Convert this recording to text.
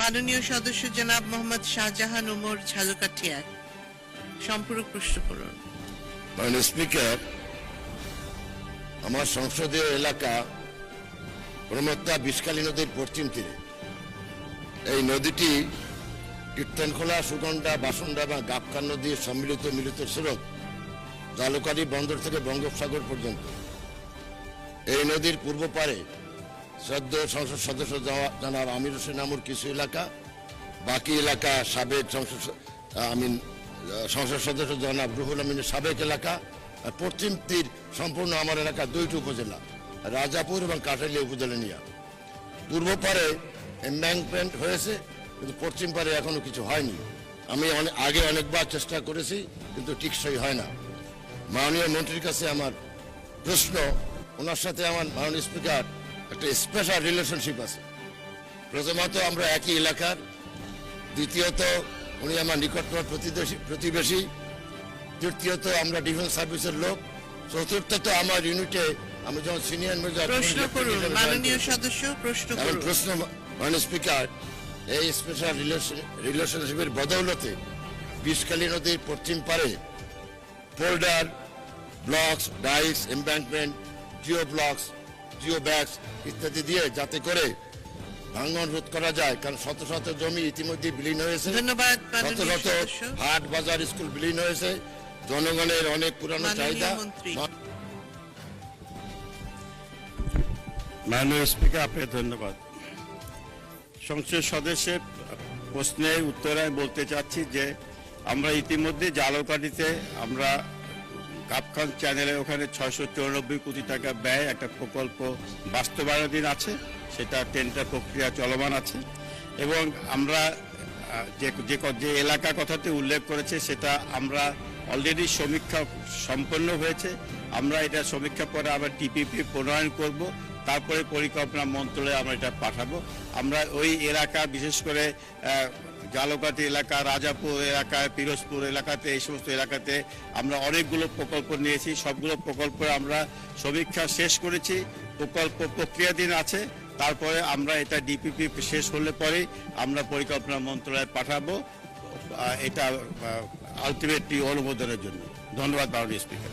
মাননীয় সদস্য জনাব মোহাম্মদ শাহজাহান ওমর ঝালকাঠিয়া, সম্পূরক প্রশ্ন করুন। মাননীয় স্পিকার, আমার সংসদীয় এলাকা প্রমত্তা বিষকালী নদীর পশ্চিম তীরে। এই নদীটি কীর্তনখোলা, সুগন্ধা, বাসন্ডা এবং গাবখান নদীর সম্মিলিত মিলিত স্রোত জালুকারি বন্দর থেকে বঙ্গোপসাগর পর্যন্ত। এই নদীর পূর্ব পারে শ্রদ্ধেয় সংসদ সদস্য জনাব আমির হোসেন আমুর কিছু এলাকা, বাকি এলাকা সাবেক সংসদ সদস্য জনাব রুহুল আমিনের সাবেক এলাকা। আর পশ্চিম তীর সম্পূর্ণ আমার এলাকা, 2টি উপজেলা, রাজাপুর এবং কাঠালিয়া উপজেলা নিয়ে। পূর্ব পারে এমব্যাঙ্কমেন্ট হয়েছে, কিন্তু পশ্চিম পারে এখনো কিছু হয়নি। আমি আগে অনেকবার চেষ্টা করেছি, কিন্তু টিকসই হয় না। মাননীয় মন্ত্রীর কাছে আমার প্রশ্ন, ওনার সাথে আমার মাননীয় স্পিকার একটা স্পেশাল রিলেশনশিপ আছে। প্রথমত আমরা একই এলাকার, দ্বিতীয়ত উনি আমার নিকটতম প্রতিবেশী, তৃতীয়ত আমরা ডিফেন্স সার্ভিসের লোক, চতুর্থত আমার ইউনিটে আমি যখন সিনিয়র মেজর। প্রশ্ন করুন মাননীয় সদস্য, প্রশ্ন করুন। প্রশ্ন মাননীয় স্পিকার, এই স্পেশাল রিলেশনশিপের বদৌলতে বিষকালী নদীর পশ্চিম পারে polder, blocks, dykes, embankment, geo blocks, geo bags ইত্যাদি দিয়ে যাতে করে ভাঙন রোধ করা যায়। কারণ শত শত জমি ইতিমধ্যে বিলীন হয়েছে, ধন্যবাদ। শত শত হাট, বাজার, স্কুল বিলীন হয়েছে। জনগণের অনেক পুরানো চাহিদা। মাননীয় স্পিকার, আপনাকে ধন্যবাদ। সংসদ সদস্যের প্রশ্নের উত্তরে আমি বলতে চাচ্ছি যে আমরা ইতিমধ্যে জালকাঠিতে আমরা গাবখান চ্যানেলে ওখানে 694 কোটি টাকা ব্যয় একটা প্রকল্প বাস্তবায়নাধীন আছে, সেটা টেন্ডার প্রক্রিয়া চলমান আছে। এবং আমরা যে এলাকার কথাতে উল্লেখ করেছে সেটা আমরা অলরেডি সমীক্ষা সম্পন্ন হয়েছে। আমরা এটা সমীক্ষা করে আবার টিপিপি প্রণয়ন করব, তারপরে পরিকল্পনা মন্ত্রণালয়ে আমরা এটা পাঠাবো। আমরা ওই এলাকা, বিশেষ করে জালকাঠি এলাকা, রাজাপুর এলাকায়, পিরোজপুর এলাকাতে, এই সমস্ত এলাকাতে আমরা অনেকগুলো প্রকল্প নিয়েছি। সবগুলো প্রকল্প আমরা সমীক্ষা শেষ করেছি, প্রকল্প প্রক্রিয়াধীন আছে। তারপরে আমরা এটা ডিপিপি শেষ হলে পরেই আমরা পরিকল্পনা মন্ত্রণালয়ে পাঠাবো এটা আলটিমেটলি অনুমোদনের জন্য। ধন্যবাদ মাননীয় স্পিকার।